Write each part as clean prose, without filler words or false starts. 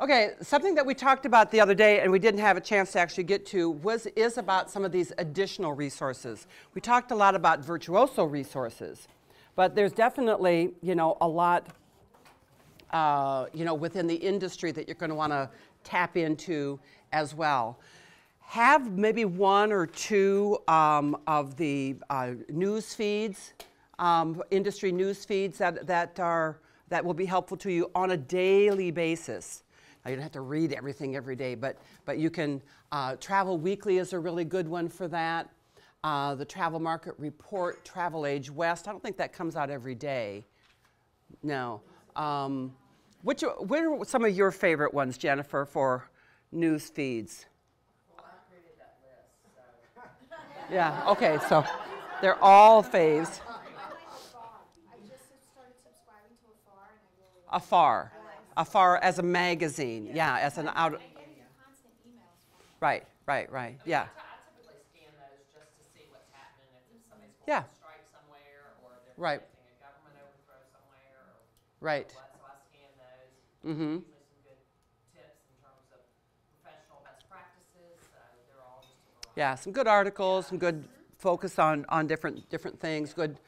Okay, something that we talked about the other day and we didn't have a chance to actually get to is about some of these additional resources. We talked a lot about Virtuoso resources, but there's definitely, a lot, within the industry that you're going to want to tap into as well. Have maybe one or two of the news feeds, industry news feeds that will be helpful to you on a daily basis. Now, you don't have to read everything every day, but you can, Travel Weekly is a really good one for that. The Travel Market Report, Travel Age West, I don't think that comes out every day. No. What are some of your favorite ones, Jennifer, for news feeds? Well, I created that list, so. Yeah, okay, so they're all faves. I just started subscribing to Afar, and I really like Afar. Afar as a magazine, yeah, as an out. I get constant emails from them. Right, yeah. I typically scan those just to see what's happening, if somebody's going Yeah. on strike somewhere, or they're Right. predicting a government overthrow somewhere, or Right. what, so I scan those. Mm-hmm. Usually some good tips in terms of professional best practices, so they're all just a variety. Yeah, some good articles, some good focus on different things. Good.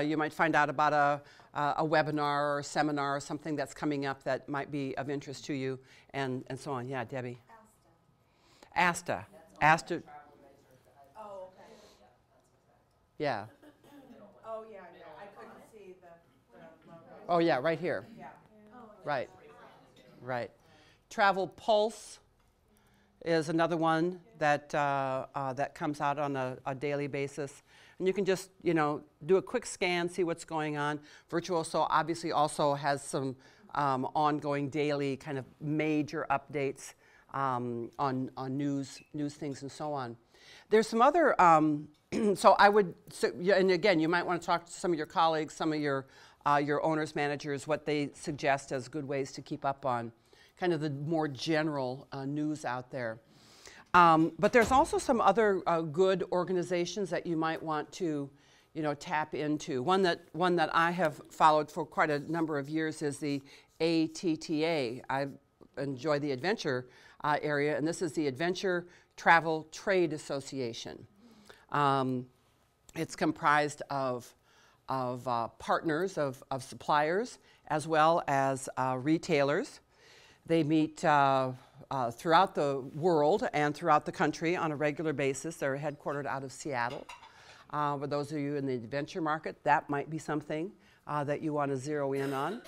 You might find out about a webinar or a seminar or something that's coming up that might be of interest to you, and so on. Yeah, Debbie. Asta. Oh, okay. Yeah. Oh, yeah, I couldn't see the logo. Oh, yeah, right here. Yeah. Right. Travel Pulse is another one that that comes out on a daily basis, and you can just do a quick scan, see what's going on. Virtuoso obviously also has some ongoing daily kind of major updates on news things and so on. There's some other so and again, you might want to talk to some of your colleagues, some of your owners, managers, what they suggest as good ways to keep up on kind of the more general news out there. But there's also some other good organizations that you might want to, tap into. One that I have followed for quite a number of years is the ATTA. I enjoy the adventure area, and this is the Adventure Travel Trade Association. It's comprised of partners, of suppliers, as well as retailers. They meet throughout the world and throughout the country on a regular basis. They're headquartered out of Seattle. For those of you in the adventure market, that might be something that you want to zero in on.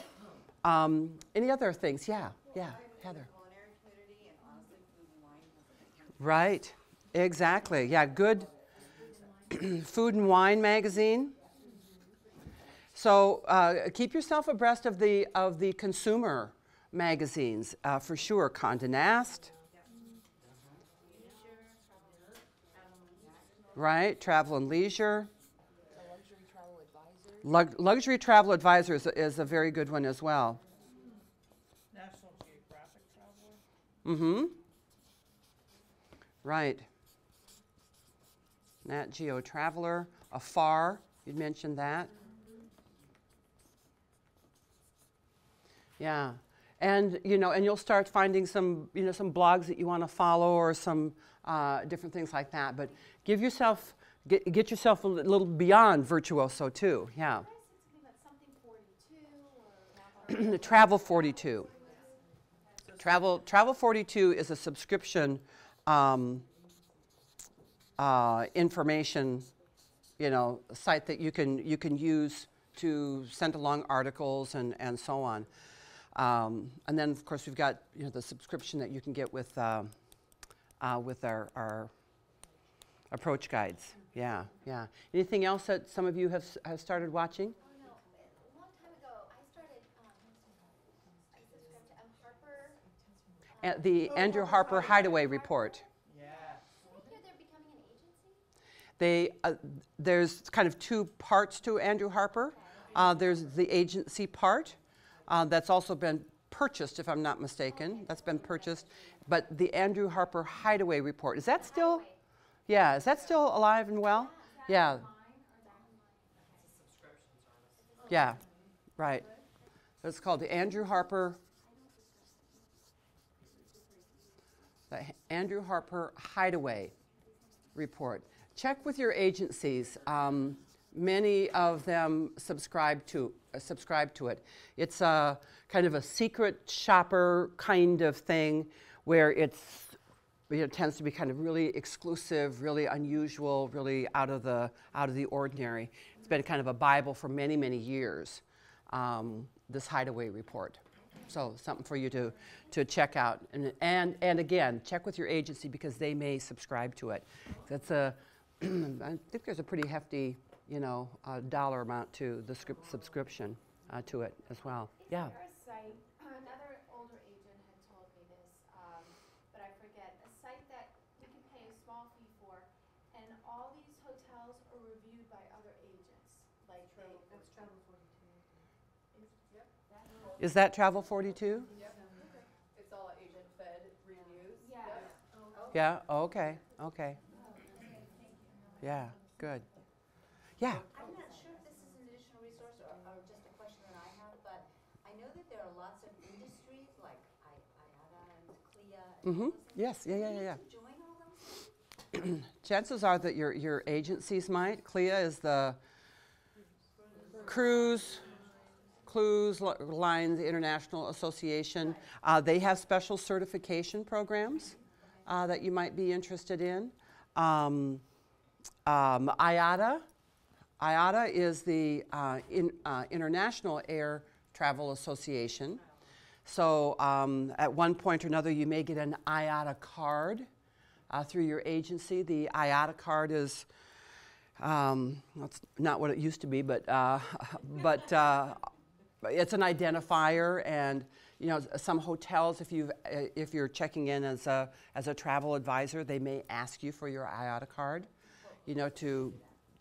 Any other things? Yeah, Heather. Culinary community, and honestly, food and wine has a big Right, exactly. Yeah, good Food and Wine magazine. So keep yourself abreast of the consumer magazines for sure. Condé Nast, right? Travel and Leisure. Luxury Travel Advisor is a very good one as well. National Geographic Traveler. Mm-hmm. Right. Nat Geo Traveler, Afar, you mentioned that. Yeah. And you'll start finding some blogs that you want to follow or some different things like that. But get yourself a little beyond Virtuoso too. Yeah. Travel 42. Travel 42 is a subscription information, site that you can use to send along articles and so on. And then, of course, we've got the subscription that you can get with our approach guides. Yeah. Anything else that some of you have started watching? Oh, no. A long time ago, I started, I subscribed to Harper. The Andrew Harper Hideaway Report. Yeah. I hear they're becoming an agency. There's kind of two parts to Andrew Harper. There's the agency part that's also been purchased, if I'm not mistaken. That's been purchased. But the Andrew Harper Hideaway Report, is that still? Yeah, is that still alive and well? Yeah. Yeah, right. So it's called the Andrew Harper. The Andrew Harper Hideaway Report. Check with your agencies. Many of them subscribe to it. It's a kind of a secret shopper kind of thing where it tends to be kind of really exclusive, really unusual, really out of the ordinary. It's been kind of a Bible for many, many years, this Hideaway Report. So something for you to check out. And again, check with your agency because they may subscribe to it. That's I think there's a pretty hefty, dollar amount to the subscription to it as well. Yeah. Is there a site, another older agent had told me this, but I forget, a site that you can pay a small fee for, and all these hotels are reviewed by other agents, like That's Travel 42. Is that Travel 42? It's all agent-fed reviews. Yeah. Yeah. Oh, okay. Okay. Yeah. Good. Yeah. I'm not sure if this is an additional resource or just a question that I have, but I know that there are lots of industries like IATA and CLIA and all those things. Yes. Yeah. Do Yeah. we Yeah. need to join all those? Chances are that your agencies might. CLIA is the Cruise Lines International Association. They have special certification programs that you might be interested in. IATA is the International Air Travel Association. So at one point or another, you may get an IATA card through your agency. The IATA card is it's not what it used to be, but it's an identifier, and some hotels, if you're checking in as a travel advisor, they may ask you for your IATA card,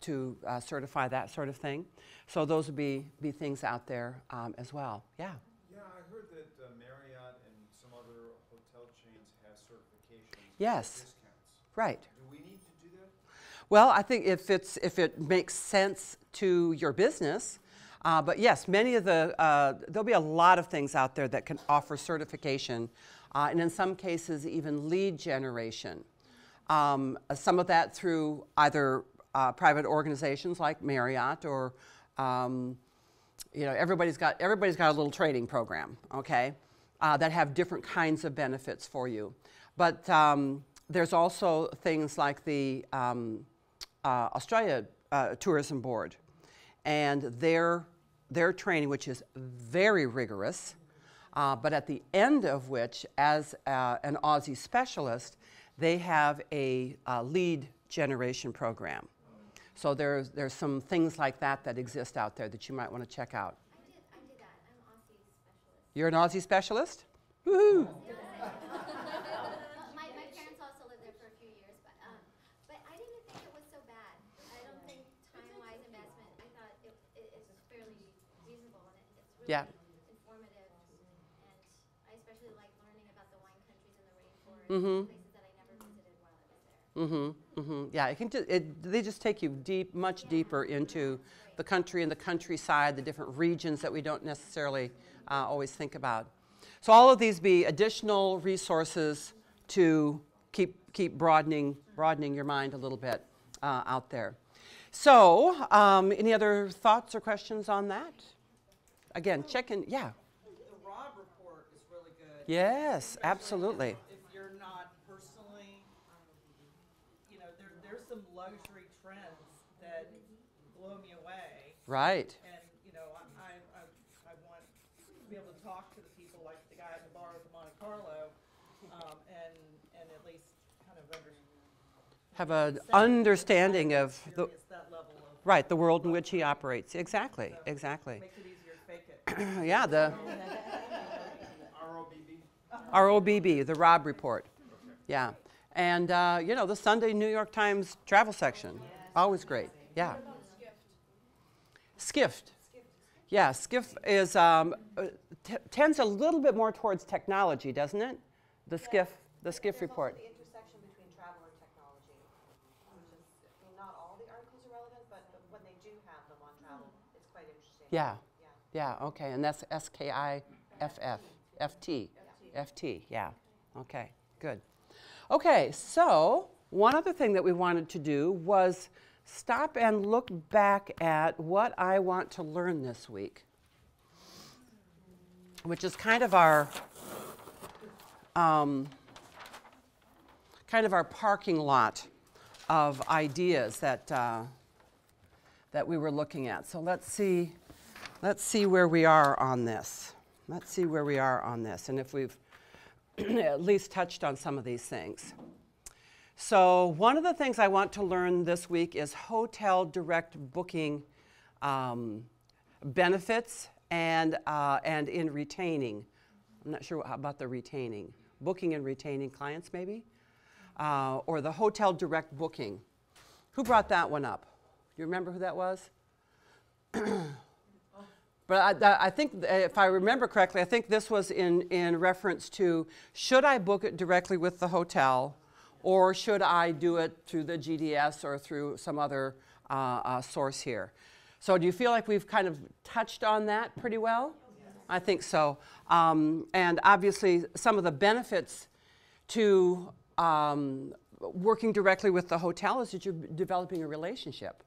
to certify that sort of thing. So those would be things out there as well. Yeah. Yeah, I heard that Marriott and some other hotel chains have certifications. Yes. Discounts. Right. Do we need to do that? Well, I think if it makes sense to your business, but yes, many of there'll be a lot of things out there that can offer certification, and in some cases even lead generation. Some of that through either private organizations like Marriott or everybody's got a little training program, okay, that have different kinds of benefits for you. But there's also things like the Australia Tourism Board and their training, which is very rigorous, but at the end of which, as an Aussie specialist, they have a lead generation program. So there's some things like that exist out there that you might want to check out. I did that. I'm Aussie specialist. You're an Aussie specialist? Woohoo! My parents also lived there for a few years, but I didn't think it was so bad. I don't think time-wise investment. I thought it's fairly reasonable, and it's really Yeah. informative. And I especially like learning about the wine countries and the rainforest, Mm-hmm. places that I never visited while I was there. Yeah, they just take you much deeper into the country and the countryside, the different regions that we don't necessarily always think about. So all of these be additional resources to keep broadening your mind a little bit out there. So any other thoughts or questions on that? Again, check in. Yeah. The Rob report is really good. Yes, absolutely. If you're not personally, there's some luxury trends that blow me away. Right. And, I want to be able to talk to the people like the guy at the bar at the Monte Carlo, and at least kind of Have an understanding of the experience that level of, right, the world in which he operates. Exactly. makes it easier to fake it. Yeah, the ROBB? ROBB, the Rob report. Yeah. And, the Sunday New York Times travel section. Always great. Yeah. Skift. Yeah, Skift is, tends a little bit more towards technology, doesn't it? The Skift report. The intersection between travel and technology, which is, not all the articles are relevant, but when they do have them on travel, it's quite interesting. Yeah. Yeah, okay. And that's SKIFF, FT. FT, yeah. Okay, good. Okay, so one other thing that we wanted to do was stop and look back at what I want to learn this week, which is kind of our parking lot of ideas that that we were looking at. So let's see where we are on this. Let's see where we are on this, and if we've at least touched on some of these things. So one of the things I want to learn this week is hotel direct booking benefits and in retaining. I'm not sure about the retaining. Booking and retaining clients maybe? Or the hotel direct booking. Who brought that one up? You remember who that was? But I think, if I remember correctly, I think this was in reference to, should I book it directly with the hotel, or should I do it through the GDS or through some other source here? So do you feel like we've kind of touched on that pretty well? Yes. I think so. And obviously, some of the benefits to working directly with the hotel is that you're developing a relationship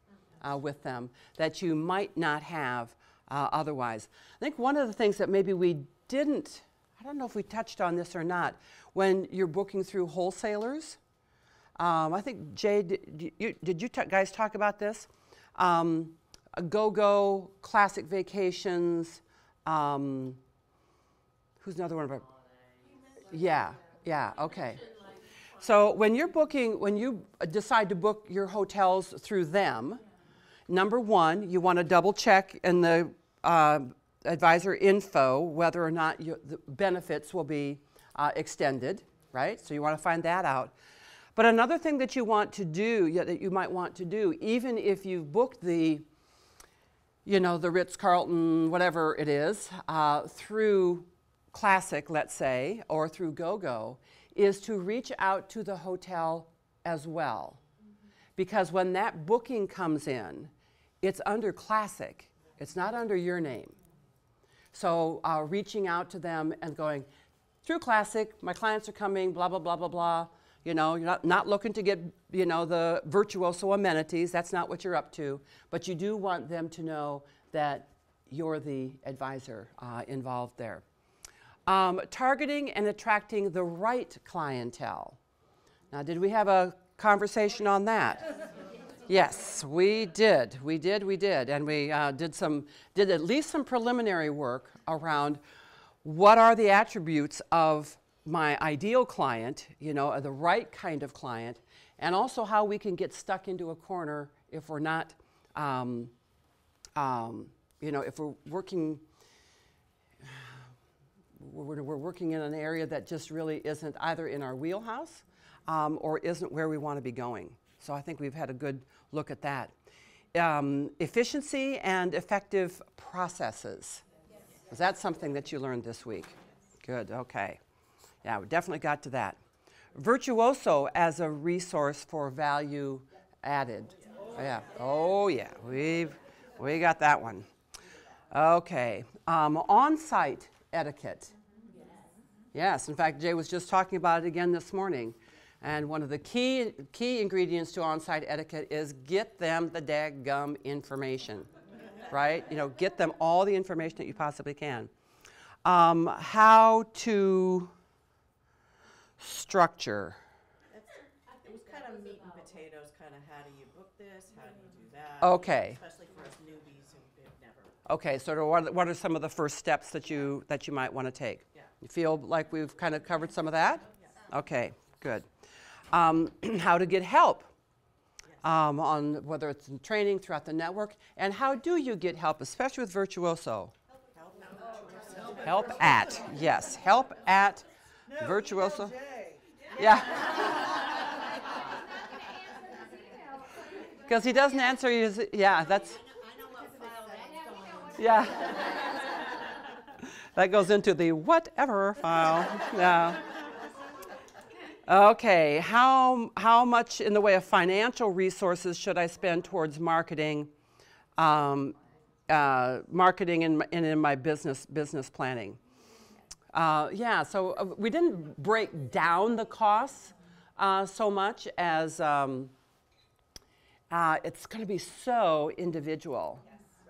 with them that you might not have otherwise. I think one of the things that maybe we didn't, I don't know if we touched on this or not, when you're booking through wholesalers, I think, Jay, did you guys talk about this? Go-Go, Classic Vacations, who's another one of our? Yeah, okay. So when you decide to book your hotels through them, number one, you want to double check in the advisor info whether or not the benefits will be extended, right? So you want to find that out. But another thing that you want to do, that you might want to do, even if you've booked the Ritz-Carlton, whatever it is, through Classic, let's say, or through Go-Go, is to reach out to the hotel as well. Because when that booking comes in, it's under Classic. It's not under your name. So reaching out to them and going, through Classic, my clients are coming, blah, blah, blah, blah, blah. You're not looking to get, the virtuoso amenities. That's not what you're up to. But you do want them to know that you're the advisor involved there. Targeting and attracting the right clientele. Now, did we have a conversation on that? Yes, we did. And we did at least some preliminary work around what are the attributes of my ideal client, the right kind of client, and also how we can get stuck into a corner if we're not, if we're working in an area that just really isn't either in our wheelhouse or isn't where we want to be going. So I think we've had a good look at that. Efficiency and effective processes. Is that something that you learned this week? Good, okay. Yeah, we definitely got to that. Virtuoso as a resource for value added. Oh yeah, we got that one. Okay, on-site etiquette. Yes, in fact, Jay was just talking about it again this morning. And one of the key ingredients to on-site etiquette is get them the daggum information, right? Get them all the information that you possibly can. How to structure. It was kind of meat and potatoes, kind of how do you book this, how do you do that? Okay. Especially for us newbies who've never. Okay, so what are some of the first steps that you might want to take? Yeah. You feel like we've kind of covered some of that? Yeah. Okay, good. How to get help on whether it's in training throughout the network, and how do you get help, especially with Virtuoso? Help at, yes, help at Virtuoso. Yeah. Because he doesn't answer you. Yeah, that's. Yeah. That goes into the whatever file. Yeah. Okay, how much in the way of financial resources should I spend towards marketing, marketing and in my business planning? Yeah, so we didn't break down the costs so much as it's going to be so individual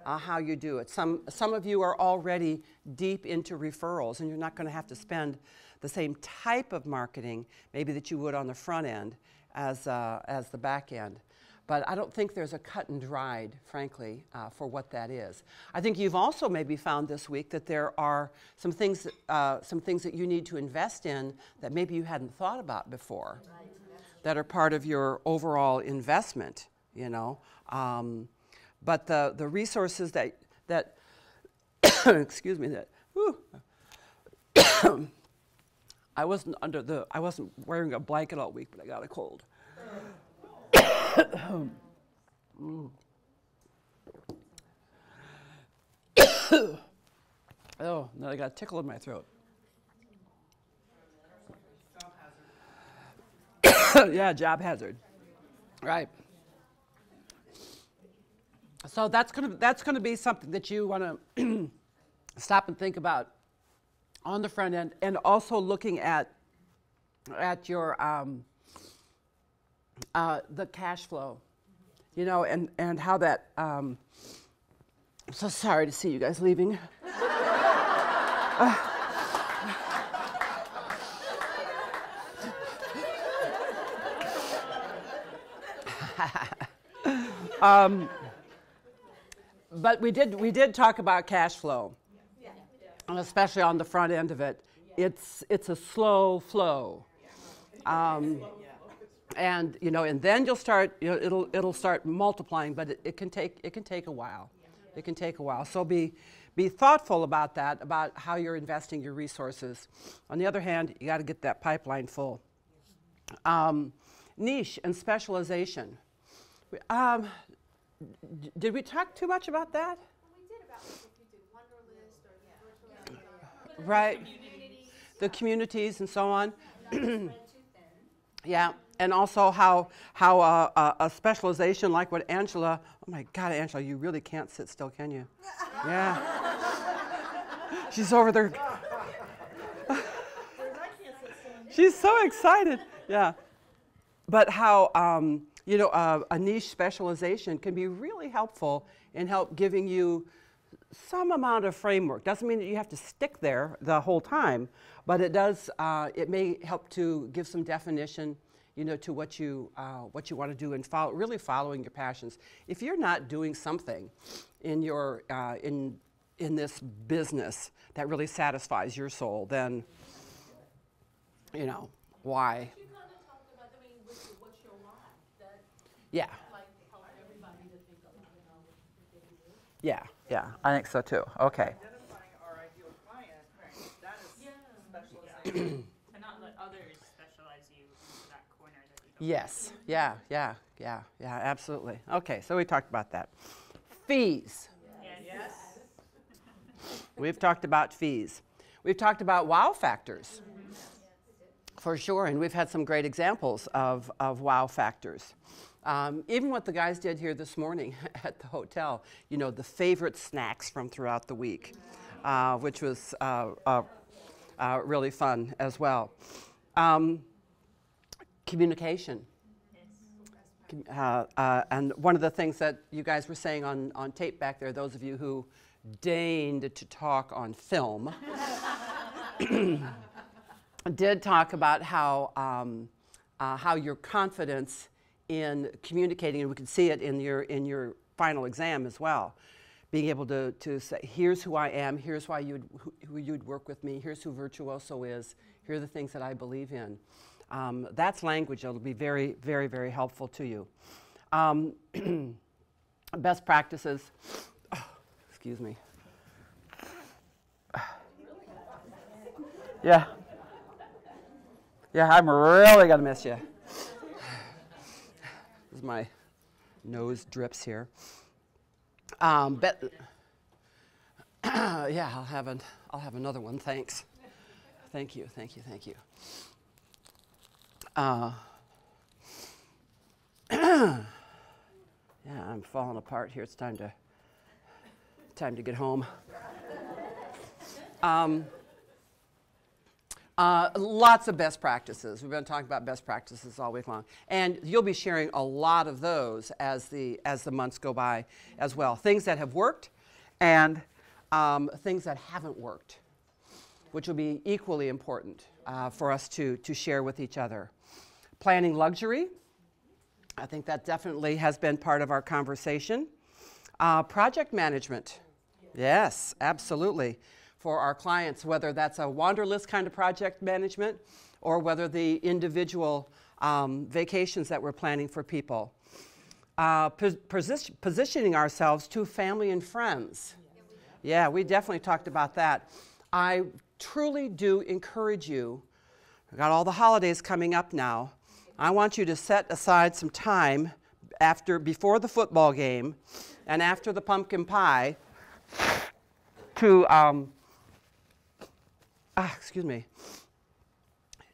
how you do it. Some of you are already deep into referrals, and you're not going to have to spend the same type of marketing maybe that you would on the front end as the back end. But I don't think there's a cut and dried, frankly, for what that is. I think you've also maybe found this week that there are some things that you need to invest in that maybe you hadn't thought about before, that are part of your overall investment, you know. But the resources that excuse me, that I wasn't wearing a blanket all week, but I got a cold. Oh, now I got a tickle in my throat. Yeah, job hazard. Right. So that's gonna be something that you want to stop and think about on the front end, and also looking at your the cash flow, you know, and how that. I'm so sorry to see you guys leaving. But we did talk about cash flow, and especially on the front end of it. It's a slow flow, and you know, and then you'll start. You know, it'll start multiplying, but it can take a while. It can take a while. So be thoughtful about that, about how you're investing your resources. On the other hand, you got to get that pipeline full. Niche and specialization. Did we talk too much about that? Well, we did about like if you did Wonderlist or virtual Right. The communities and so on. Not spread too thin. Yeah, and also how a specialization like what Angela. Oh my God, Angela, you really can't sit still, can you? Yeah. She's over there. She's so excited. Yeah. But how you know, a niche specialization can be really helpful in help giving you some amount of framework. Doesn't mean that you have to stick there the whole time, but it does. It may help to give some definition, you know, to what you want to do, and really following your passions. If you're not doing something in your in this business that really satisfies your soul, then you know why. You kind of talked about, I mean, what's your why? That, Yeah. like, help everybody to think of, you know, what they do. Yeah, I think so too. Okay. Identifying our ideal client, that is specialization. And not let others specialize you into that corner that you don't. Yes. Yeah, absolutely. Okay, so we talked about that. Fees. Yes. We've talked about fees. We've talked about wow factors. For sure, and we've had some great examples of wow factors. Even what the guys did here this morning at the hotel, you know, the favorite snacks from throughout the week, which was really fun as well. Communication. And one of the things that you guys were saying on tape back there, those of you who deigned to talk on film, did talk about how your confidence in communicating, and we can see it in your final exam as well, being able to say, here's who I am, here's why who you'd work with me, here's who Virtuoso is, here are the things that I believe in. That's language that'll be very, very, very helpful to you. Best practices. Oh, excuse me. Yeah. Yeah, I'm really going to miss you. This is my nose drips here. Yeah, I'll have another one. Thanks. Thank you. Yeah, I'm falling apart here. It's time to get home. Lots of best practices. We've been talking about best practices all week long. And you'll be sharing a lot of those as the months go by as well. Things that have worked and things that haven't worked, which will be equally important for us to share with each other. Planning luxury. I think that definitely has been part of our conversation. Project management. Yes, absolutely. For our clients, whether that's a wanderlust kind of project management or whether the individual vacations that we're planning for people. Positioning ourselves to family and friends. Yeah, we definitely talked about that. I truly do encourage you, we've got all the holidays coming up now. I want you to set aside some time before the football game and after the pumpkin pie to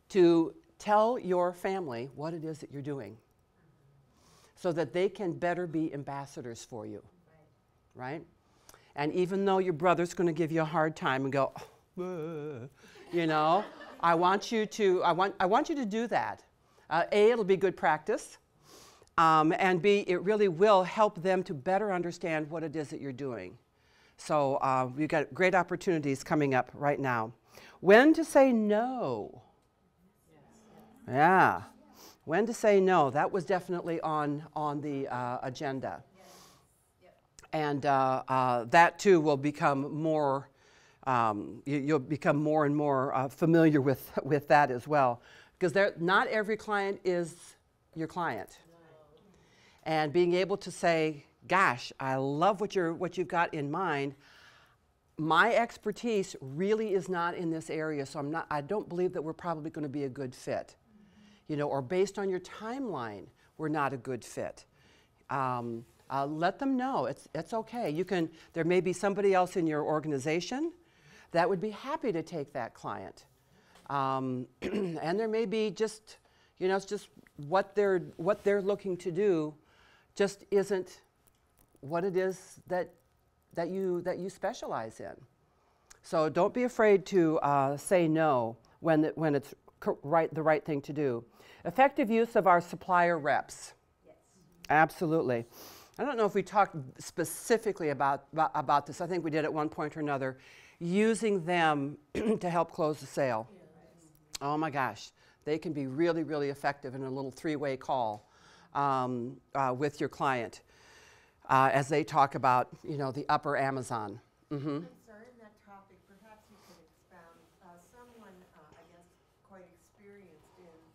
to tell your family what it is that you're doing so that they can better be ambassadors for you, right? And even though your brother's going to give you a hard time and go, you know, I want you to do that. A, it'll be good practice, and B, it really will help them to better understand what it is that you're doing. So we've got great opportunities coming up right now. When to say no. Yeah. When to say no. That was definitely on the agenda. And that too will become more, you'll become more and more familiar with that as well. Because not every client is your client. And being able to say, gosh, I love what you've got in mind. My expertise really is not in this area, so I don't believe that we're probably going to be a good fit. You know, or based on your timeline, we're not a good fit. Let them know it's okay. There may be somebody else in your organization that would be happy to take that client. And there may be just, you know, it's just what they're looking to do just isn't what it is that you specialize in. So don't be afraid to say no when it's the right thing to do. Effective use of our supplier reps. Yes. Absolutely. I don't know if we talked specifically about this. I think we did at one point or another. Using them to help close the sale. Oh my gosh, they can be really, really effective in a little three-way call with your client as they talk about, you know, the upper Amazon. Mm-hmm. Sorry, in that topic, perhaps you could expound. Someone, I guess, quite experienced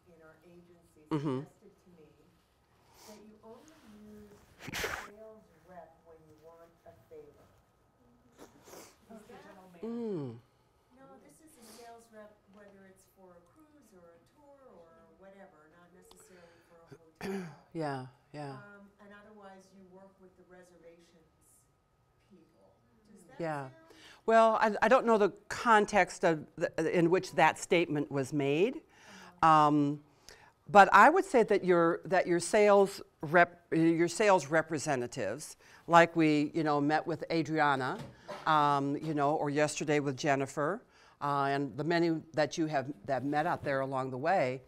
in our agency Mm-hmm. suggested to me that you only use a sales rep when you want a favor. Is that? No, this is a sales rep, whether it's for a cruise or a tour or whatever, not necessarily for a hotel. Yeah, yeah. And otherwise, you work with the reservations people. Does that Yeah. sound? Well, I don't know the context in which that statement was made, but I would say that your sales representatives, like we met with Adriana, or yesterday with Jennifer, and the many that you have met out there along the way.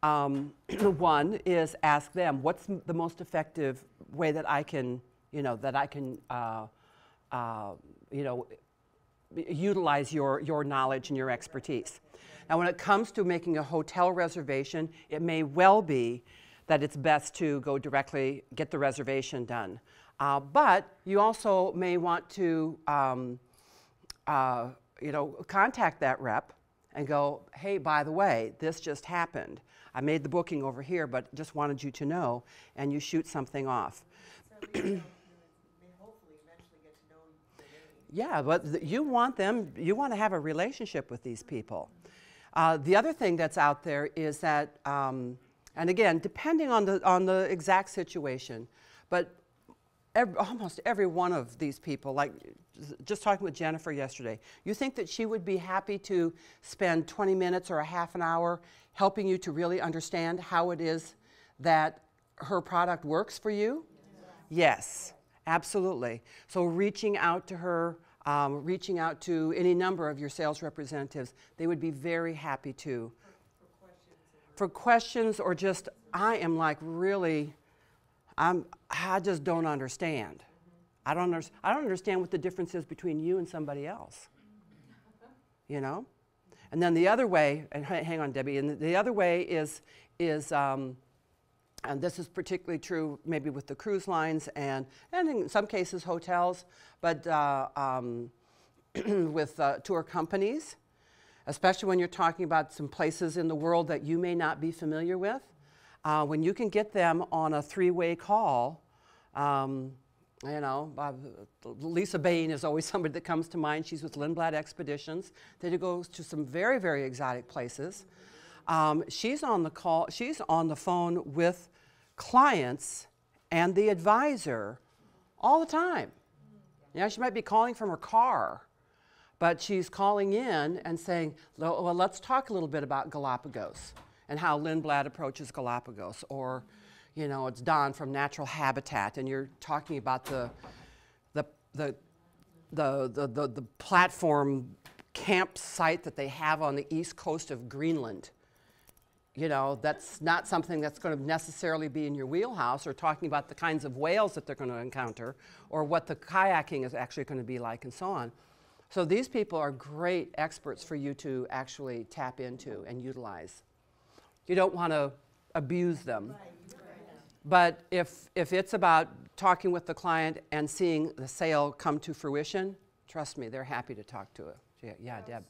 One is ask them, what's the most effective way that I can utilize your knowledge and your expertise. Now, when it comes to making a hotel reservation, it may well be that it's best to go directly get the reservation done. But you also may want to, contact that rep and go, hey, by the way, this just happened. I made the booking over here, but just wanted you to know, and you shoot something off. So they may hopefully eventually get to know the name. Yeah, but you want to have a relationship with these people. The other thing that's out there is that, and again, depending on the exact situation, but almost every one of these people, like just talking with Jennifer yesterday, you think that she would be happy to spend 20 minutes or a half an hour helping you to really understand how it is that her product works for you? Yes, absolutely. So reaching out to her, reaching out to any number of your sales representatives. They would be very happy to. For questions or just, I am like really, I just don't understand. I don't understand what the difference is between you and somebody else. You know? And then the other way, and hang on, Debbie, and the other way is and this is particularly true maybe with the cruise lines and in some cases hotels, but with tour companies, especially when you're talking about some places in the world that you may not be familiar with. When you can get them on a three-way call, you know, Lisa Bain is always somebody that comes to mind. She's with Lindblad Expeditions. They go to some very, very exotic places. She's on the call. She's on the phone with clients and the advisor all the time. You know, she might be calling from her car, but she's calling in and saying, well, let's talk a little bit about Galapagos and how Lindblad approaches Galapagos. Or, you know, it's Don from Natural Habitat, and you're talking about the platform campsite that they have on the east coast of Greenland. You know, that's not something that's going to necessarily be in your wheelhouse, or talking about the kinds of whales that they're going to encounter, or what the kayaking is actually going to be like, and so on. So these people are great experts for you to actually tap into and utilize. You don't want to abuse them. But if it's about talking with the client and seeing the sale come to fruition, trust me, they're happy to talk to it. Yeah, Deb.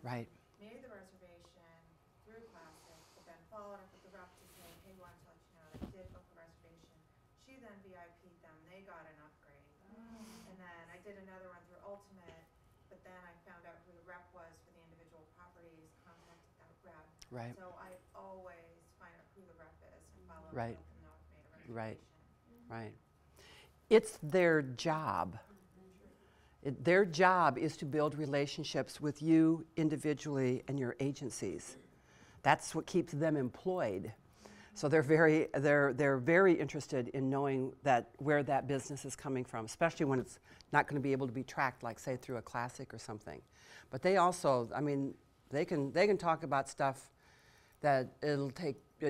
Right. Made the reservation through Classic, but then followed up with the rep to say, hey, wanted to let you know that I did book the reservation. She then VIP'd them. They got an upgrade. And then I did another one through Ultimate, but then I found out who the rep was for the individual properties, contacted that rep. Right. So I always find out who the rep is and follow up Right. with them, know if made a reservation. Right. Right. It's their job. Their job is to build relationships with you individually and your agencies. That's what keeps them employed. So they're very interested in knowing that where that business is coming from, especially when it's not going to be able to be tracked, like say through a Classic or something. But they also, I mean, they can talk about stuff that it'd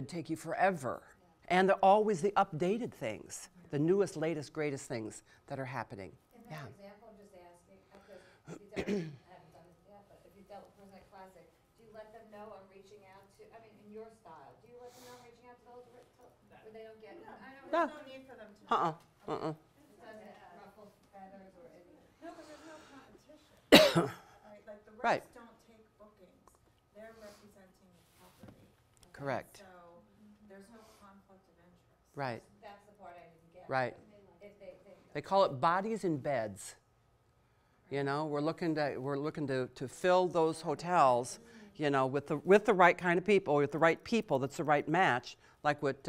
take you forever, and they're always the updated things, the newest, latest, greatest things that are happening. In that example, I'm just asking, because if you I haven't done this yet, but if you dealt with a person at Classic, do you let them know I'm reaching out to, I mean, in your style, do you let them know I'm reaching out to those where they don't get, I know There's no need for them to. it doesn't ruffle feathers or anything. No, because there's no competition. Right? Like the Right. reps don't take bookings. They're representing the property. Okay? Correct. So there's no conflict of interest. Right. That's the part I didn't get. Right. If They call it bodies in beds. You know, we're looking to fill those hotels, you know, with the right kind of people, with the right people. That's the right match. Like what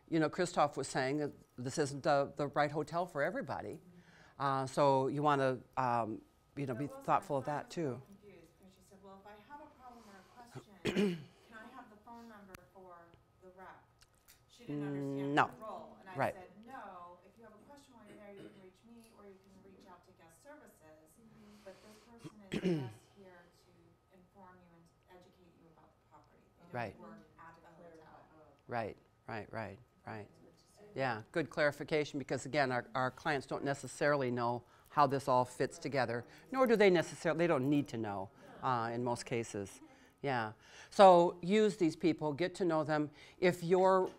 you know, Christoph was saying, that this isn't the right hotel for everybody. So you want to you know, be thoughtful of that too. Confused because she said, well, if I have a problem or a question, can I have the phone number for the rep? She didn't understand No. the role. And I Right. said, no, if you have a question while you're there, you can reach me or you can reach out to guest services. But this person is just here to inform you and educate you about the property. They Right. don't work at the hotel. Right. Yeah, good clarification, because again, our clients don't necessarily know how this all fits together, nor do they necessarily, they don't need to know in most cases. Yeah, so use these people, get to know them. If you're,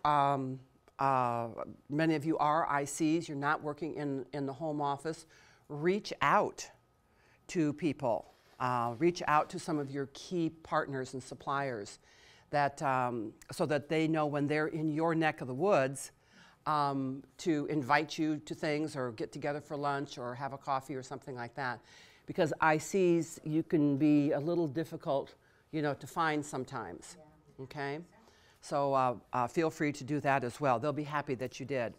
many of you are ICs, you're not working in the home office, reach out to people. Reach out to some of your key partners and suppliers, that, so that they know when they're in your neck of the woods to invite you to things or get together for lunch or have a coffee or something like that. Because ICs, you can be a little difficult, you know, to find sometimes, okay? So feel free to do that as well. They'll be happy that you did.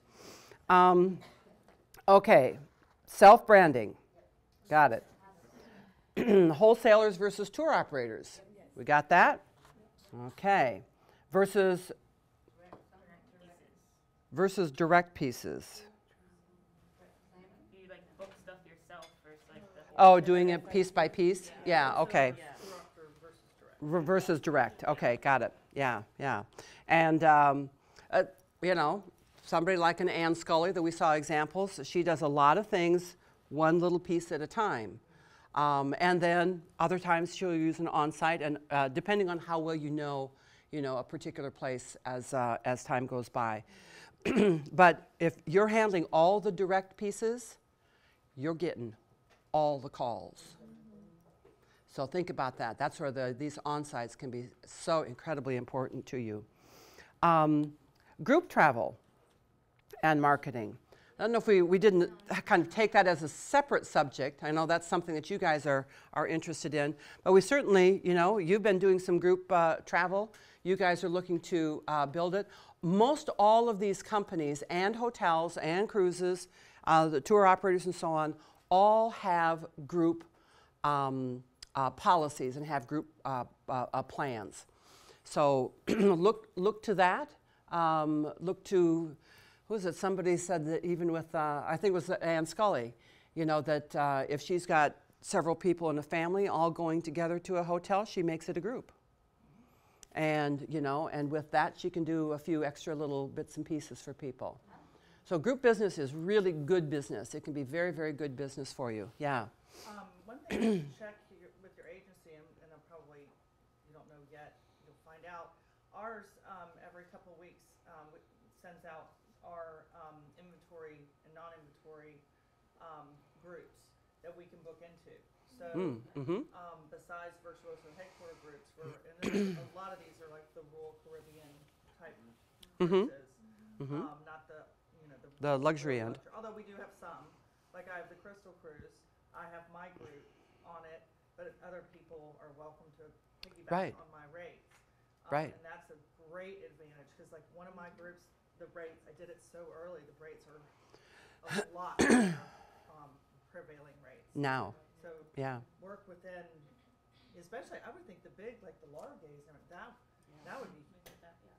Okay, self-branding. Got it. Wholesalers versus tour operators. We got that? Okay. Versus direct pieces. You like book stuff yourself versus like the whole. Oh, doing it piece by piece? Yeah, okay. Versus direct. Okay, got it. Yeah, yeah. And, you know, somebody like an Ann Scully that we saw examples, she does a lot of things one little piece at a time. And then other times she'll use an on-site, and depending on how well you know, a particular place as time goes by. But if you're handling all the direct pieces, you're getting all the calls. So think about that. That's where these on-sites can be so incredibly important to you. Group travel and marketing. I don't know if we didn't kind of take that as a separate subject. I know that's something that you guys are interested in. But we certainly, you've been doing some group travel. You guys are looking to build it. Most all of these companies and hotels and cruises, the tour operators and so on, all have group policies and have group plans. So look to that. Look to, who was it? Somebody said that even with, I think it was Ann Scully, that if she's got several people in a family all going together to a hotel, she makes it a group. And, and with that, she can do a few extra little bits and pieces for people. So group business is really good business. It can be very, very good business for you. Yeah. One thing you should check with your agency, and probably you don't know yet, you'll find out. Ours, every couple of weeks, sends out our inventory and non-inventory groups that we can book into. So besides Virtuoso headquarter groups, and a lot of these are like the Royal Caribbean type cruises, not the luxury end. Although we do have some, like I have the Crystal Cruise, I have my group on it, but other people are welcome to piggyback on my rates. And that's a great advantage because like one of my groups, the rates, I did it so early, the rates are a lot higher, prevailing rates. Now. So work within, especially I would think the big, like the Largays, that would be,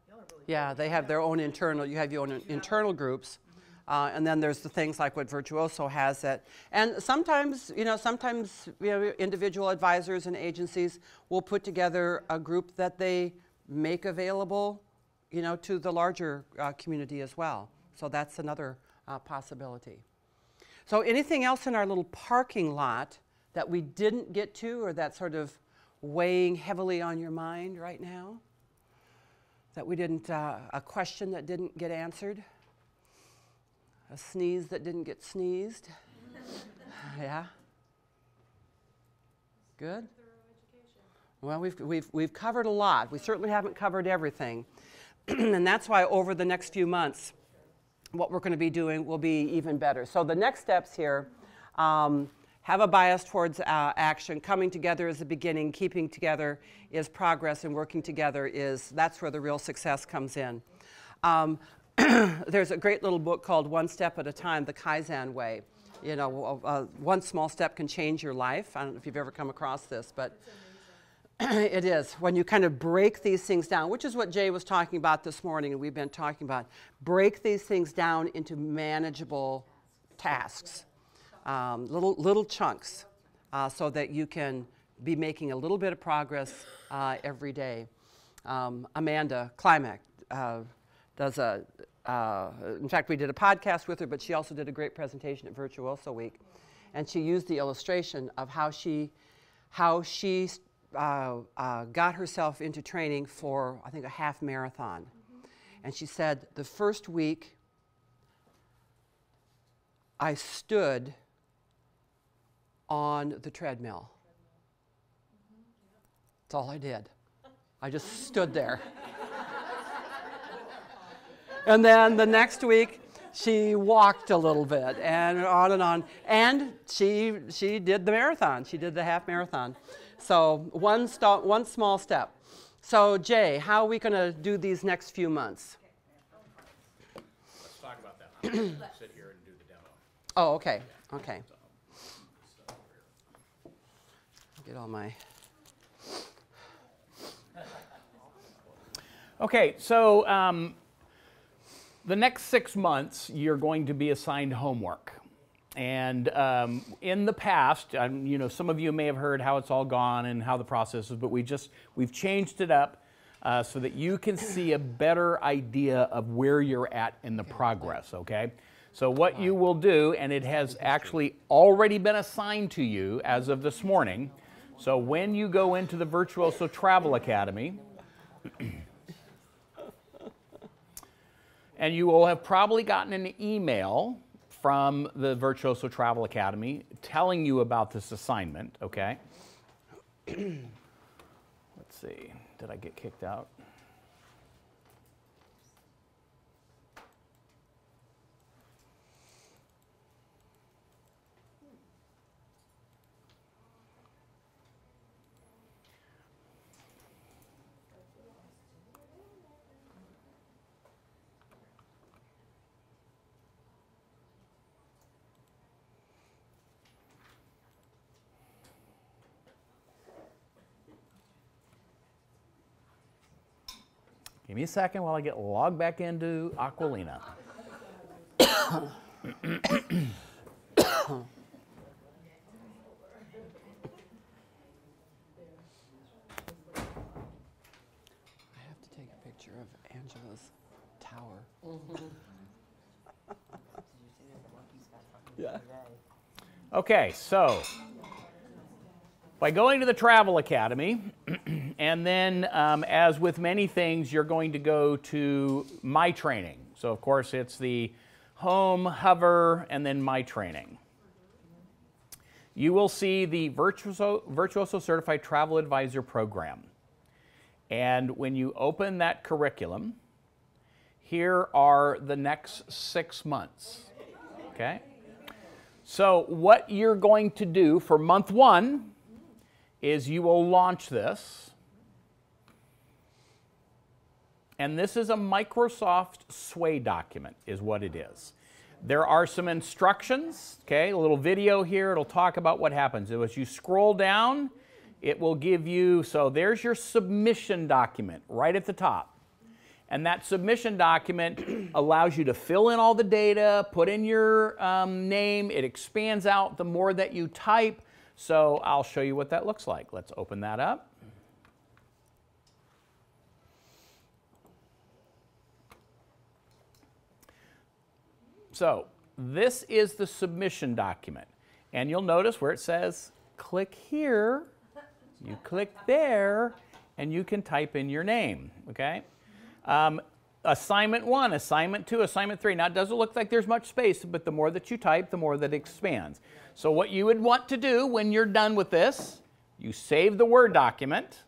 y'all are really they have their own internal, you have your own internal groups. And then there's the things like what Virtuoso has that, and sometimes, individual advisors and agencies will put together a group that they make available, to the larger community as well. So that's another possibility. So anything else in our little parking lot that we didn't get to, or that's sort of weighing heavily on your mind right now? That we didn't, a question that didn't get answered? A sneeze that didn't get sneezed? Yeah? Good? Well, we've covered a lot. We certainly haven't covered everything. And that's why over the next few months, what we're going to be doing will be even better. So the next steps here, have a bias towards action. Coming together is the beginning. Keeping together is progress, and working together that's where the real success comes in. There's a great little book called One Step at a Time, The Kaizen Way. One small step can change your life. I don't know if you've ever come across this, but it is. When you kind of break these things down, which is what Jay was talking about this morning and we've been talking about, break these things down into manageable tasks, little chunks, so that you can be making a little bit of progress every day. Amanda Klimek does in fact, we did a podcast with her, but she also did a great presentation at Virtuoso Week. And she used the illustration of how she got herself into training for, I think, a half marathon. And she said, the first week, I stood on the treadmill. That's all I did. I just stood there. And then the next week, she walked a little bit, and on and on. And she did the marathon. She did the half marathon. So one small step. So Jay, how are we going to do these next few months? Let's talk about that. I'm going to sit here and do the demo. Oh, okay. Okay. Get all my. Okay, so the next 6 months, you're going to be assigned homework. And in the past, you know, some of you may have heard how it's all gone and how the process is, but we've changed it up so that you can see a better idea of where you're at in the progress, okay? So what you will do, and it has actually already been assigned to you as of this morning, so when you go into the Virtuoso Travel Academy, and you will have probably gotten an email from the Virtuoso Travel Academy telling you about this assignment, okay? Let's see, did I get kicked out? Give me a second while I get logged back into Aquilina. I have to take a picture of Angela's tower. Yeah. Okay, so by going to the Travel Academy, and then as with many things, you're going to go to My Training. So of course it's the Home, Hover, and then My Training. You will see the Virtuoso Certified Travel Advisor Program. And when you open that curriculum, here are the next 6 months, okay? So what you're going to do for month 1 is you will launch this. And this is a Microsoft Sway document, is what it is. There are some instructions, okay, a little video here. It'll talk about what happens. As you scroll down, it will give you, so there's your submission document right at the top. And that submission document allows you to fill in all the data, put in your name. It expands out the more that you type. So I'll show you what that looks like. Let's open that up. So this is the submission document. And you'll notice where it says, click here, you click there, and you can type in your name, okay? Assignment 1, assignment 2, assignment 3. Now it doesn't look like there's much space, but the more that you type, the more that it expands. So what you would want to do when you're done with this, you save the Word document,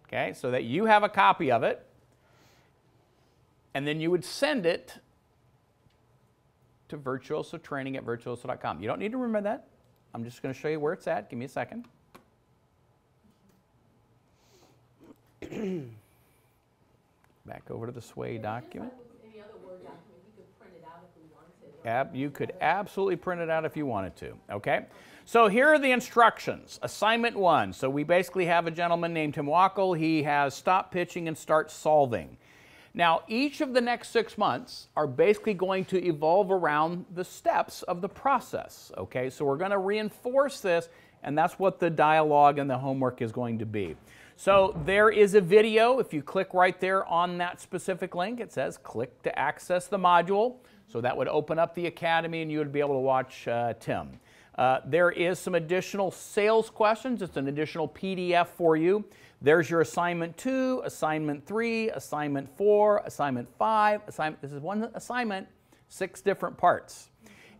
okay, so that you have a copy of it, and then you would send it to Virtuoso Training at virtuoso.com. You don't need to remember that. I'm just going to show you where it's at. Give me a second. Back over to the Sway document. Any other Word document, we could print it out if we wanted to. You could absolutely print it out if you wanted to, okay? So here are the instructions. Assignment 1. So we basically have a gentleman named Tim Wackel. He has stop pitching and start solving. Now, each of the next 6 months are basically going to evolve around the steps of the process, okay? So we're going to reinforce this, and that's what the dialogue and the homework is going to be. So there is a video. If you click right there on that specific link, it says click to access the module. So that would open up the Academy and you would be able to watch Tim. There is some additional sales questions. It's an additional PDF for you. There's your assignment 2, assignment 3, assignment 4, assignment 5. This is one assignment, 6 different parts.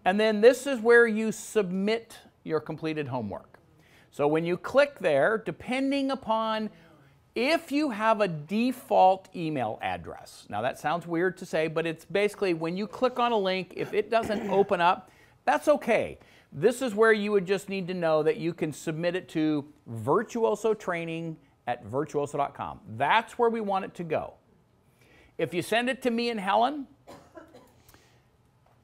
And then this is where you submit your completed homework. So when you click there, depending upon if you have a default email address. Now that sounds weird to say, but it's basically when you click on a link, if it doesn't open up, that's okay. This is where you would just need to know that you can submit it to virtuosotraining@virtuoso.com. That's where we want it to go. If you send it to me and Helen,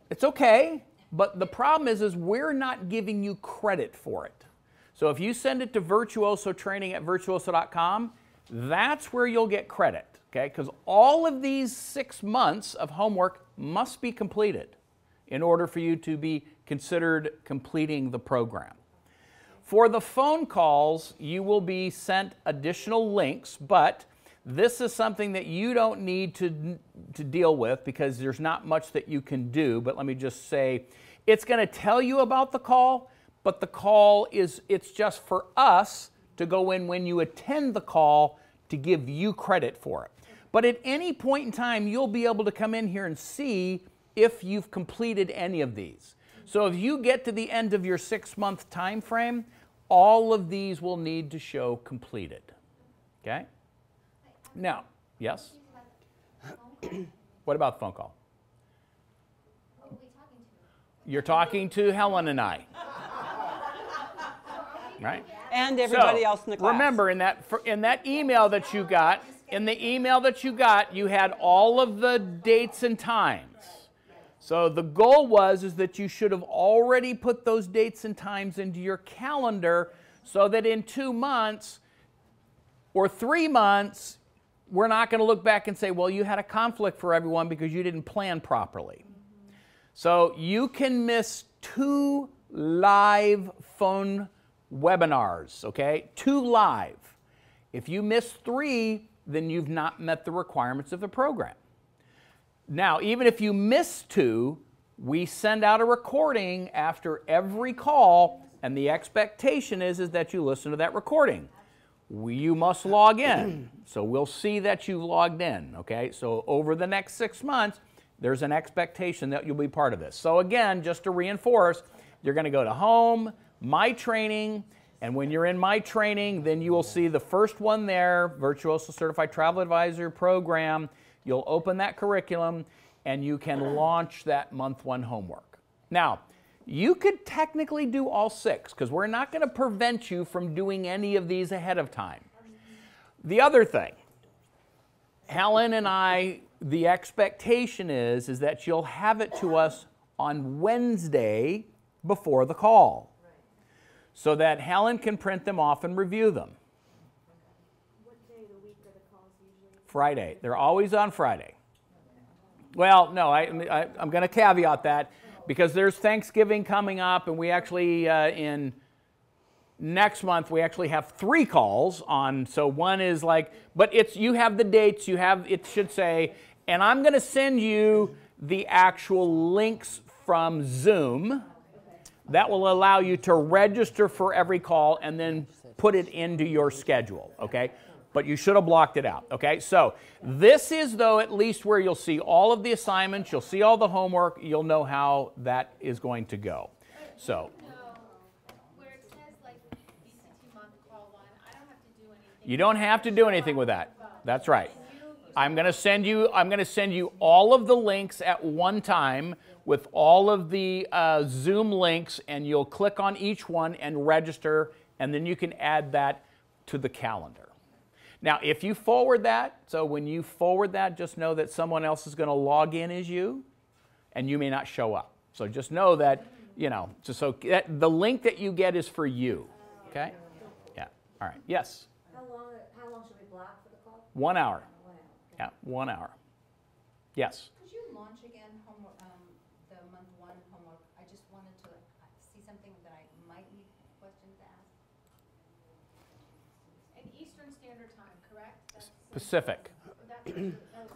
it's okay, but the problem is we're not giving you credit for it. So if you send it to virtuosotraining@virtuoso.com, that's where you'll get credit, okay? Because all of these 6 months of homework must be completed in order for you to be considered completing the program. For the phone calls, you will be sent additional links, but this is something that you don't need to deal with because there's not much that you can do. But let me just say, it's going to tell you about the call, but the call it's just for us to go in when you attend the call to give you credit for it. But at any point in time, you'll be able to come in here and see if you've completed any of these. So if you get to the end of your 6-month time frame, all of these will need to show completed. Okay? Now, yes? What about the phone call? You're talking to Helen and I. Right? And everybody else in the class. Remember, in that email that you got, you had all of the dates and times. So the goal is that you should have already put those dates and times into your calendar so that in 2 months or 3 months, we're not going to look back and say, well, you had a conflict for everyone because you didn't plan properly. So you can miss 2 live phone webinars, okay? 2 live. If you miss 3, then you've not met the requirements of the program. Now, even if you miss 2, we send out a recording after every call, and the expectation is that you listen to that recording. You must log in, so we'll see that you've logged in, okay? So over the next 6 months, there's an expectation that you'll be part of this. So again, just to reinforce, you're going to go to Home, My Training, and when you're in My Training, then you will see the first one there, Virtuoso Certified Travel Advisor Program. You'll open that curriculum, and you can launch that month 1 homework. Now, you could technically do all 6, because we're not going to prevent you from doing any of these ahead of time. The other thing, Helen and I, the expectation is that you'll have it to us on Wednesday before the call, so that Helen can print them off and review them. What day of the week are the calls usually? Friday. They're always on Friday. Well, no, I'm going to caveat that because there's Thanksgiving coming up, and we actually, in next month, we actually have 3 calls on. So one is like, but you have the dates, it should say, and I'm going to send you the actual links from Zoom. That will allow you to register for every call and then put it into your schedule, okay? But you should have blocked it out, okay? So this is, though, at least where you'll see all of the assignments, you'll see all the homework, you'll know how that is going to go. So Where it says like BCT month call 1, I don't have to do anything. you don't have to do anything with that. That's right. I'm going to send you all of the links at one time with all of the Zoom links, and you'll click on each one and register, and then you can add that to the calendar. Now, if you forward that, so when you forward that, just know that someone else is going to log in as you, and you may not show up. So just know that, the link that you get is for you, okay? Yeah, all right, yes? How long should we block for the call? 1 hour. Yeah, 1 hour. Yes? Could you launch again homework, the month 1 homework? I just wanted to see something that I might need questions to ask. In Eastern Standard Time, correct? Pacific. That's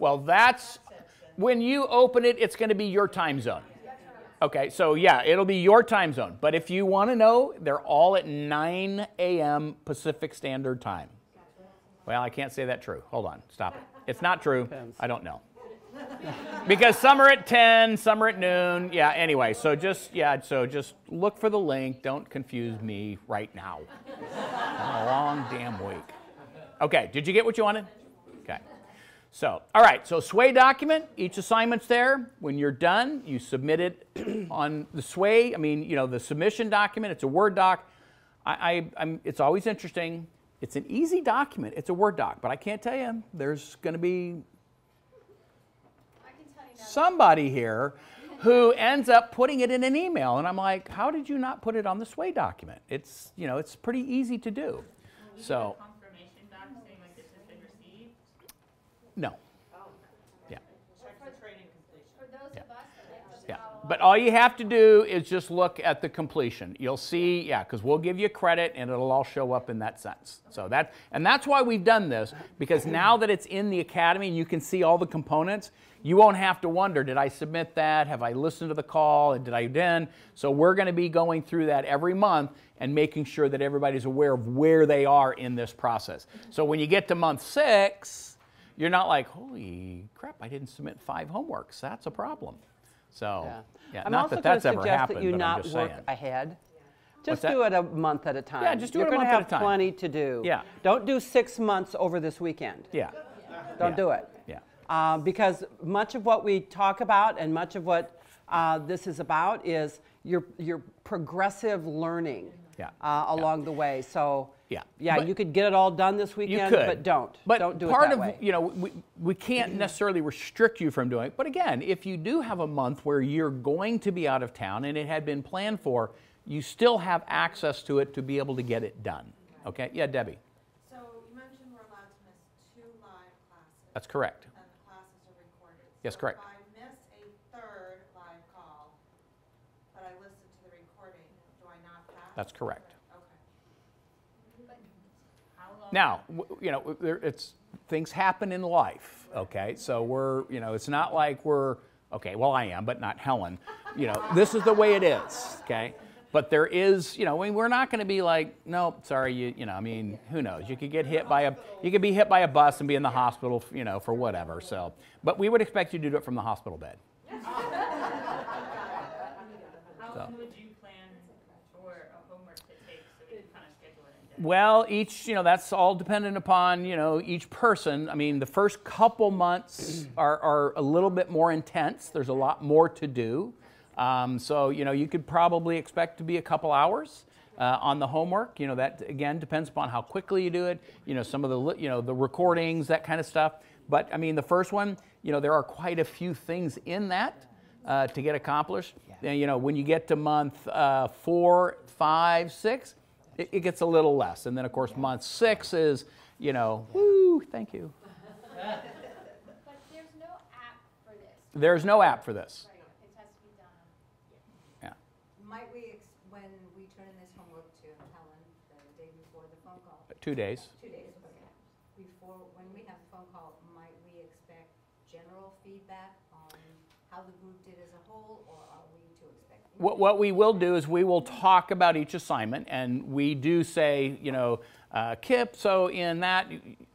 Well, that's, when you open it, it's going to be your time zone. Okay, so yeah, it'll be your time zone. But if you want to know, they're all at 9 a.m. Pacific Standard Time. Well, I can't say that true. Hold on, stop it. It's not true. I don't know. Because some are at 10, some are at noon. Yeah, anyway, so just look for the link. Don't confuse me right now. It's been a long damn week. Okay, did you get what you wanted? Okay. So, all right, so SWAY document, each assignment's there. When you're done, you submit it on the SWAY, the submission document. It's a Word doc. It's always interesting. It's an easy document. It's a Word doc, but I can't tell you. There's going to be somebody here who ends up putting it in an email. And I'm like, how did you not put it on the sway document? It's, you know, it's pretty easy to do. So, Confirmation doc saying like this has been received? no. Yeah. Check for training completion. For those of us that like to Yeah. follow But all you have to do is just look at the completion. You'll see, yeah, because we'll give you credit and it'll all show up in that sense. So that's why we've done this, because now that it's in the academy and you can see all the components, you won't have to wonder, did I submit that? Have I listened to the call? Did I then? So we're going to be going through that every month and making sure that everybody's aware of where they are in this process. So when you get to month 6, you're not like, holy crap, I didn't submit 5 homeworks. That's a problem. So, yeah, I'm not also that that's going to ever suggest happened, that you but I'm not just work saying. ahead. Just that? do it a month at a time. Yeah, just do it You're a gonna month at a have time. plenty to do. Yeah. Don't do 6 months over this weekend. Yeah. Don't Yeah. do it. Yeah. Because much of what we talk about and much of what this is about is your progressive learning along the way. So yeah, you could get it all done this weekend, but don't. Don't do it part that of, way. you know, we can't necessarily restrict you from doing it. But again, if you do have a month where you're going to be out of town and it had been planned for, you still have access to it to be able to get it done. Okay? Yeah, Debbie. So you mentioned we're allowed to miss 2 live classes. That's correct. And the classes are recorded. Yes, So correct. if I miss a 3rd live call, but I listen to the recording, do I not pass? That's correct. Okay. Now, you know, things happen in life, okay? So we're, you know, it's not like we're, okay, well, I am, but not Helen. You know, this is the way it is, okay? But there is, you know, we're not going to be like, no, sorry, you know, I mean, who knows? You could get hit by you could be hit by a bus and be in the hospital, you know, for whatever. So, but we would expect you to do it from the hospital bed. How long would you plan for a homework to take so we can kind of schedule it in? Well, you know, that's all dependent upon, you know, each person. I mean, the first couple months are a little bit more intense. There's a lot more to do. So, you know, you could probably expect to be a couple hours on the homework. You know, that, again, depends upon how quickly you do it. You know, some of the, you know, the recordings, that kind of stuff. But, I mean, the first one, you know, there are quite a few things in that to get accomplished. And, you know, when you get to month 4, 5, 6, it gets a little less. And then, of course, month 6 is, you know, woo, thank you. But there's no app for this. There's no app for this. Right, it has to be done. Yeah. Might we, when we turn in this homework to Helen the day before the phone call? 2 days. 2 days, okay. Before, when we have the phone call, might we expect general feedback on how the group did as a whole, or are we to expect? What we will do is we will talk about each assignment, and we do say, you know, Kip, so in that,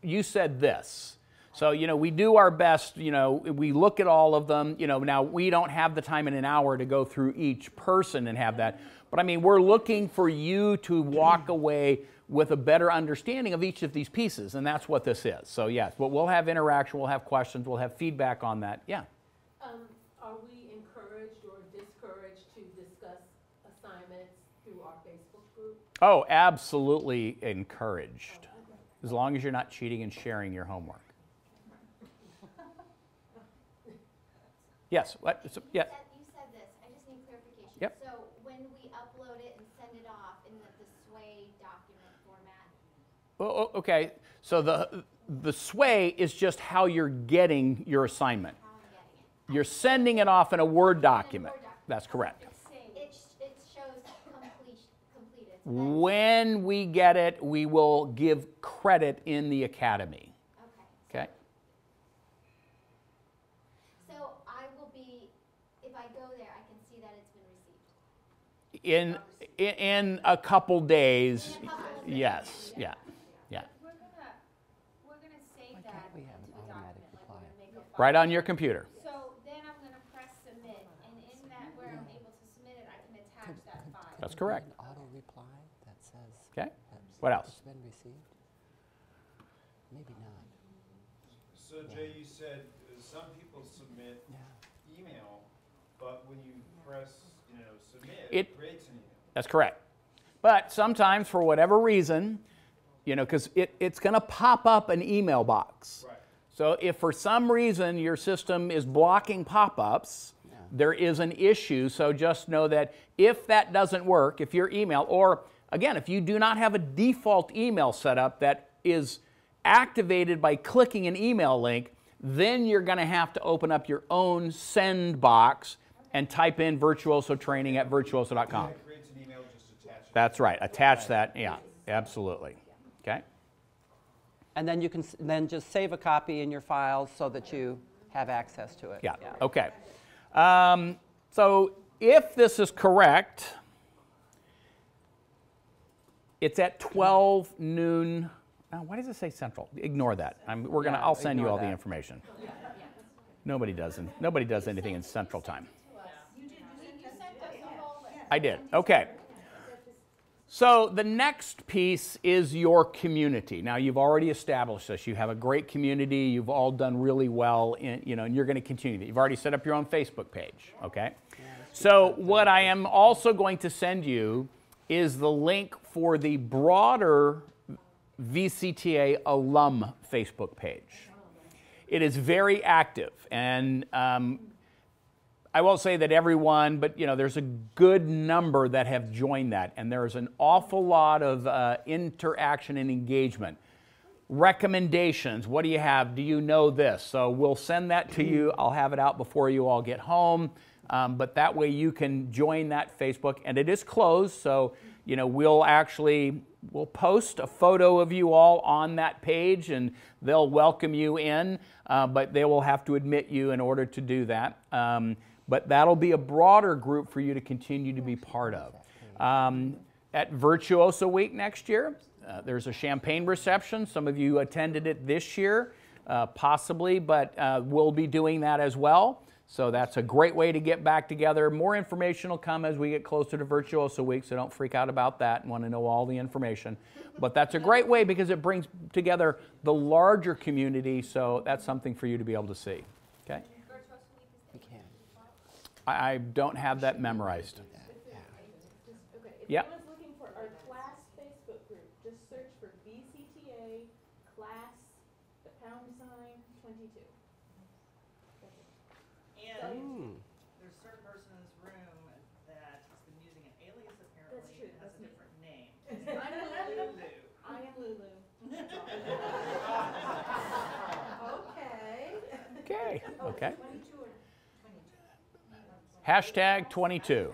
you said this. So, you know, we do our best, you know, we look at all of them, you know, now we don't have the time in an hour to go through each person and have that. But I mean, we're looking for you to walk away with a better understanding of each of these pieces, and that's what this is. So yes, but we'll have interaction, we'll have questions, we'll have feedback on that. Yeah. Are we encouraged or discouraged to discuss assignments through our Facebook group? Oh, absolutely encouraged. As long as you're not cheating and sharing your homework. Yes. What? So, yeah. You said this, I just need clarification. Yep. So when we upload it and send it off in the sway document format, Oh, okay. So the sway is just how you're getting your assignment. how I'm getting it? You're sending it off in a Word document. That's correct. It shows completed. When we get it, we will give credit in the academy. Okay. Okay? So I will be, if I go there, I can see that it's been received. In a couple days, yes, yeah, yeah. We're gonna save that we have an into a automatic document, reply? like we're gonna make a file. Right on your computer. So then I'm gonna press submit, and in that, where I'm able to submit it, I can attach that file. That's correct. An auto reply that says Okay. What else? it's been received? Maybe not. So Jay, you said some people submit email, but when you press, you know, submit, It- it creates an email. That's correct. But sometimes, for whatever reason, you know, because it's going to pop up an email box. Right. So if for some reason your system is blocking pop-ups, there is an issue. So just know that if that doesn't work, if your email, or again, if you do not have a default email set up that is activated by clicking an email link, then you're going to have to open up your own send box and type in virtuosotraining@virtuoso.com. Creates an email, just attach it. That's right. Attach that. Yeah, absolutely. Okay. And then you can then just save a copy in your files so that you have access to it. Yeah. Okay. So if this is correct, it's at 12 noon. Now, why does it say Central? Ignore that. I'll send you all the information. Nobody does anything in Central Time. I did. Okay. So the next piece is your community. Now, you've already established this. You have a great community. You've all done really well, and you're going to continue that. You've already set up your own Facebook page, okay? So what I am also going to send you is the link for the broader VCTA alum Facebook page. It is very active, and I won't say that everyone, but there's a good number that have joined that, and there's an awful lot of interaction and engagement. Recommendations, what do you have? Do you know this? So we'll send that to you. I'll have it out before you all get home, but that way you can join that Facebook, and it is closed, so we'll post a photo of you all on that page, and they'll welcome you in, but they will have to admit you in order to do that. But that'll be a broader group for you to continue to be part of. At Virtuoso Week next year, there's a champagne reception. Some of you attended it this year, possibly, but we'll be doing that as well. So that's a great way to get back together. More information will come as we get closer to Virtuoso Week, so don't freak out about that and want to know all the information. But that's a great way because it brings together the larger community, so that's something for you to be able to see. Okay? I don't have that memorized. Yeah. If anyone's looking for our class Facebook group, just search for VCTA class, the #22. And there's a certain person in this room that has been using an alias apparently. That's true. It has a different name. I'm Lulu. Lulu. I am Lulu. Okay. Okay. Hashtag 22.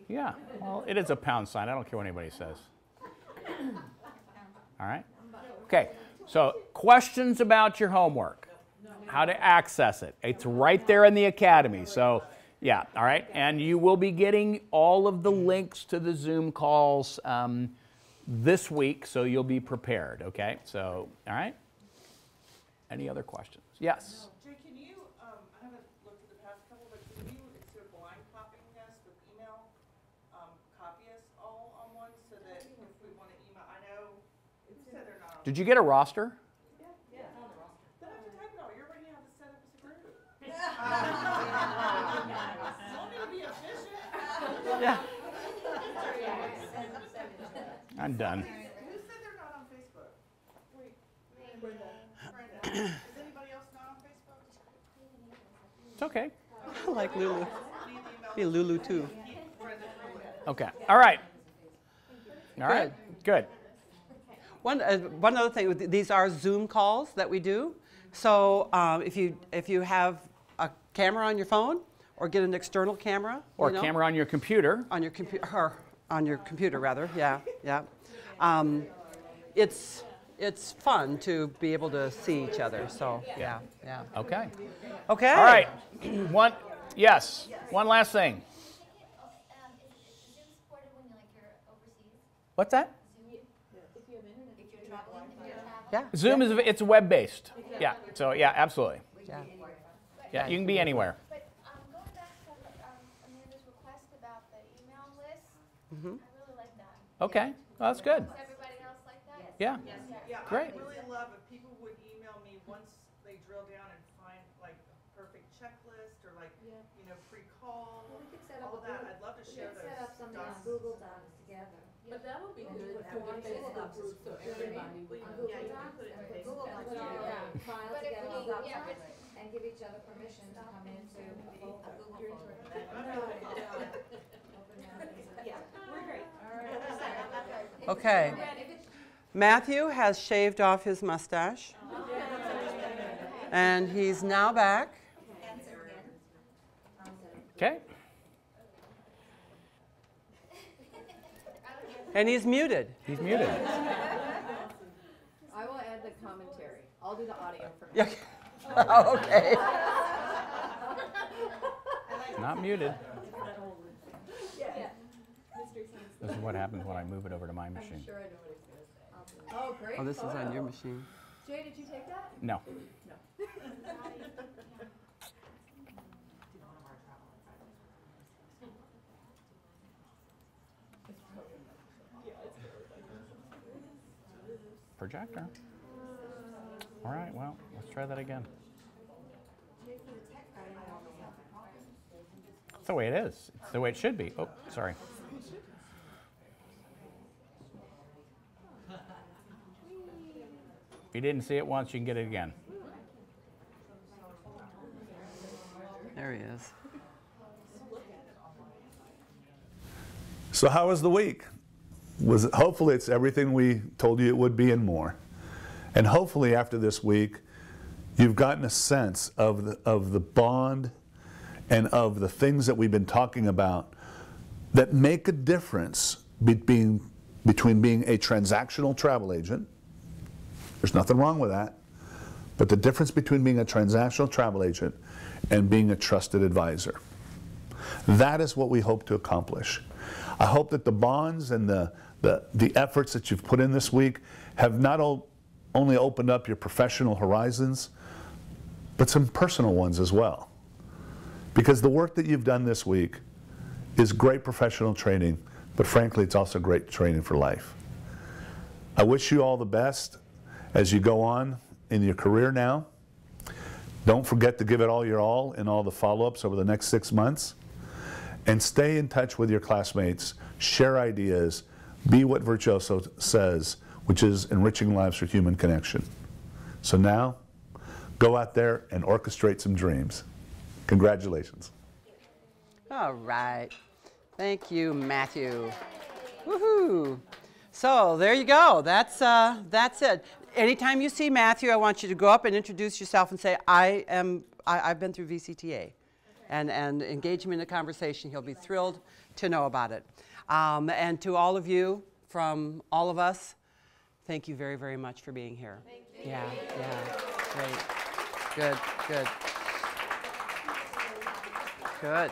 Yeah, well, it is a pound sign. I don't care what anybody says. All right? Okay, so questions about your homework, how to access it. It's right there in the Academy. So, yeah, all right? And you will be getting all of the links to the Zoom calls this week, so you'll be prepared, okay? So, all right? Any other questions? Yes? Jay, can you, I haven't looked at the past couple, but can you, instead of blind copying us with email, copy us all on one so that if we want to email, I know, you said they're not on. Did you get a roster? Yeah, it's on the roster. Then I have to type it all. You already have to set up as a group. Don't need to be efficient. Yeah. I'm done. Who said they're not on Facebook? Brenda. Is anybody else not on Facebook? It's okay. I like Lulu. Be Lulu too. Okay, all right. All right, good. One other thing, these are Zoom calls that we do. So if you have a camera on your phone or get an external camera. Or a camera on your computer. On your computer, on your computer rather, yeah. It's fun to be able to see each other, so yeah. Okay. Okay. All right. One last thing. What's that? Yeah. Zoom is it's web-based. Yeah. So yeah, absolutely. Yeah. Yeah, you can be anywhere. But going back to Amanda's request about the email list, Mm-hmm. I really like that. Okay. Well, that's good. Does everybody else like that? Yeah. Yeah, Great. I really love if people would email me once they drill down and find like a perfect checklist or like, pre-call, all that. I'd love to share those. Set up something on docs. Google Docs together. But that would be good for the Facebook group so everybody would. Yeah, you can put it in Facebook. Google Docs, files But if together. we, yeah, but other permission to come into a Google photo. Yeah, we're great. Okay. Matthew has shaved off his mustache. And he's now back. Okay. And he's muted. He's muted. I will add the commentary. I'll do the audio for Yeah. Okay. Not muted. This is what happens when I move it over to my machine. sure I know what he's going to say. Oh, great. Oh, this is on your machine. Jay, did you take that? No. Projector. All right, well, let's try that again. That's the way it is. It's the way it should be. Oh, sorry. If you didn't see it once, you can get it again. There he is. So how was the week? Hopefully it's everything we told you it would be and more. And hopefully after this week, you've gotten a sense of the bond and of the things that we've been talking about that make a difference between being a transactional travel agent. There's nothing wrong with that. But the difference between being a transactional travel agent and being a trusted advisor. That is what we hope to accomplish. I hope that the bonds and the efforts that you've put in this week have not only opened up your professional horizons, but some personal ones as well. Because the work that you've done this week is great professional training, but frankly, it's also great training for life. I wish you all the best as you go on in your career now. Don't forget to give it all your all in all the follow-ups over the next 6 months. And stay in touch with your classmates, share ideas, be what Virtuoso says, which is enriching lives through human connection. So now, go out there and orchestrate some dreams. Congratulations. All right. Thank you, Matthew. Woohoo. So there you go. That's it. Anytime you see Matthew, I want you to go up and introduce yourself and say, I've been through VCTA. And engage him in a conversation. He'll be thrilled to know about it. And to all of you, from all of us, thank you very, very much for being here. Thank you. Yeah, great. Good.